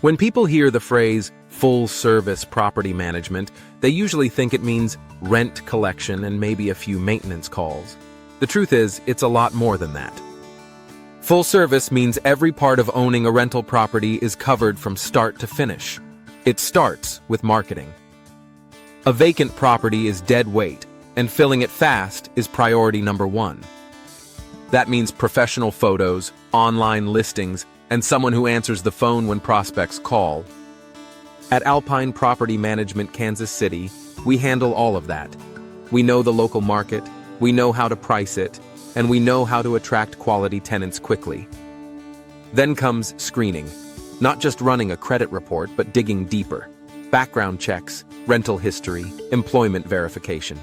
When people hear the phrase full-service property management, they usually think it means rent collection and maybe a few maintenance calls. The truth is, it's a lot more than that. Full service means every part of owning a rental property is covered from start to finish. It starts with marketing. A vacant property is dead weight, and filling it fast is priority number one. That means professional photos, online listings, and someone who answers the phone when prospects call. At Alpine Property Management, Kansas City, we handle all of that. We know the local market, we know how to price it, and we know how to attract quality tenants quickly. Then comes screening. Not just running a credit report, but digging deeper. Background checks, rental history, employment verification.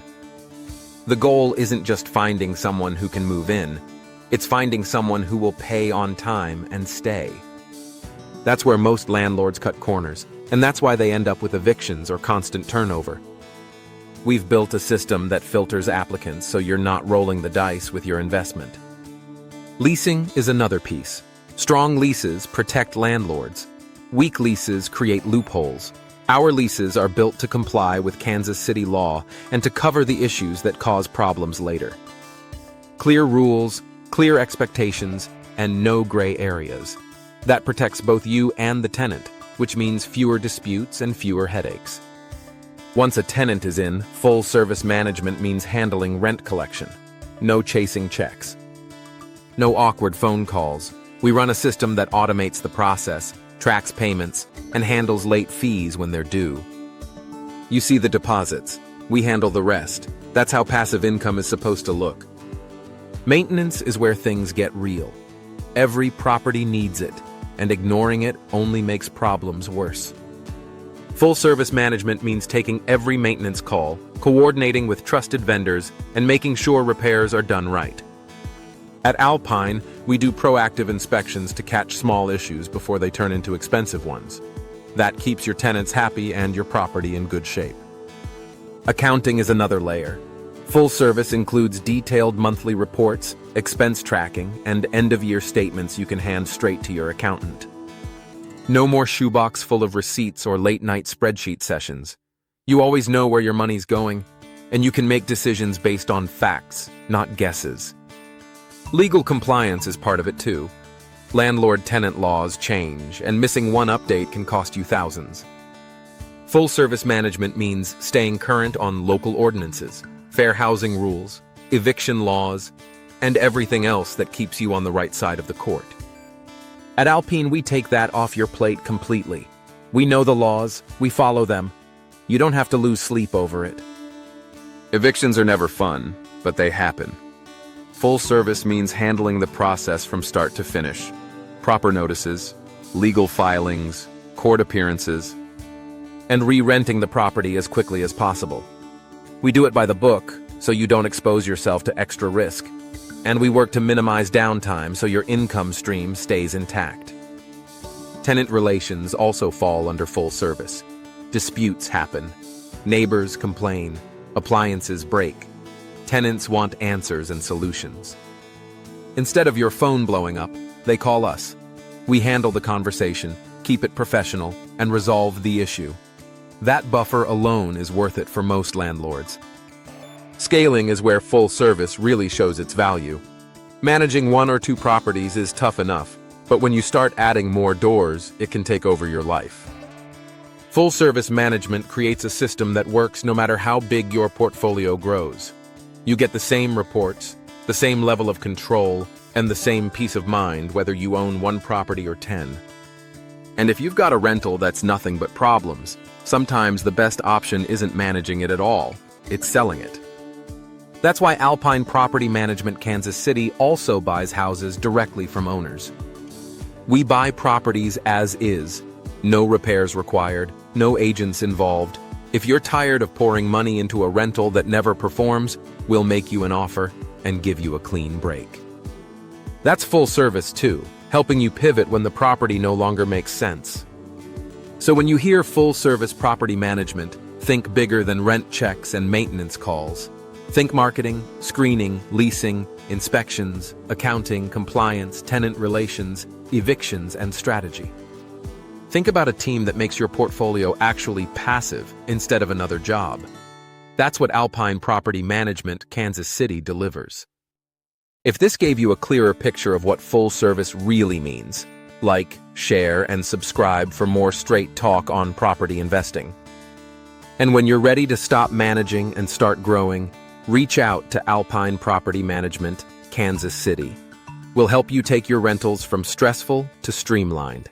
The goal isn't just finding someone who can move in, it's finding someone who will pay on time and stay. That's where most landlords cut corners, and that's why they end up with evictions or constant turnover. We've built a system that filters applicants so you're not rolling the dice with your investment. Leasing is another piece. Strong leases protect landlords. Weak leases create loopholes. Our leases are built to comply with Kansas City law and to cover the issues that cause problems later. Clear rules, clear expectations, and no gray areas. That protects both you and the tenant, which means fewer disputes and fewer headaches. Once a tenant is in, full service management means handling rent collection. No chasing checks. No awkward phone calls. We run a system that automates the process, tracks payments, and handles late fees when they're due. You see the deposits. We handle the rest. That's how passive income is supposed to look. Maintenance is where things get real. Every property needs it, and ignoring it only makes problems worse. Full-service management means taking every maintenance call, coordinating with trusted vendors, and making sure repairs are done right. At Alpine, we do proactive inspections to catch small issues before they turn into expensive ones. That keeps your tenants happy and your property in good shape. Accounting is another layer. Full service includes detailed monthly reports, expense tracking, and end-of-year statements you can hand straight to your accountant. No more shoebox full of receipts or late-night spreadsheet sessions. You always know where your money's going, and you can make decisions based on facts, not guesses. Legal compliance is part of it too. Landlord-tenant laws change, and missing one update can cost you thousands. Full-service management means staying current on local ordinances, fair housing rules, eviction laws, and everything else that keeps you on the right side of the court. At Alpine, we take that off your plate completely. We know the laws, we follow them. You don't have to lose sleep over it. Evictions are never fun, but they happen. Full service means handling the process from start to finish. Proper notices, legal filings, court appearances, and re-renting the property as quickly as possible. We do it by the book, so you don't expose yourself to extra risk. And we work to minimize downtime so your income stream stays intact. Tenant relations also fall under full service. Disputes happen. Neighbors complain. Appliances break. Tenants want answers and solutions. Instead of your phone blowing up, they call us. We handle the conversation, keep it professional, and resolve the issue. That buffer alone is worth it for most landlords. Scaling is where full service really shows its value. Managing one or two properties is tough enough, but when you start adding more doors, it can take over your life. Full service management creates a system that works no matter how big your portfolio grows. You get the same reports, the same level of control, and the same peace of mind whether you own one property or 10. And if you've got a rental that's nothing but problems, sometimes the best option isn't managing it at all, it's selling it. That's why Alpine Property Management Kansas City also buys houses directly from owners. We buy properties as is, no repairs required, no agents involved. If you're tired of pouring money into a rental that never performs, we'll make you an offer and give you a clean break. That's full service too, helping you pivot when the property no longer makes sense. So when you hear full-service property management, think bigger than rent checks and maintenance calls. Think marketing, screening, leasing, inspections, accounting, compliance, tenant relations, evictions, and strategy. Think about a team that makes your portfolio actually passive instead of another job. That's what Alpine Property Management, Kansas City delivers. If this gave you a clearer picture of what full service really means, like, share, and subscribe for more straight talk on property investing. And when you're ready to stop managing and start growing, reach out to Alpine Property Management, Kansas City. We'll help you take your rentals from stressful to streamlined.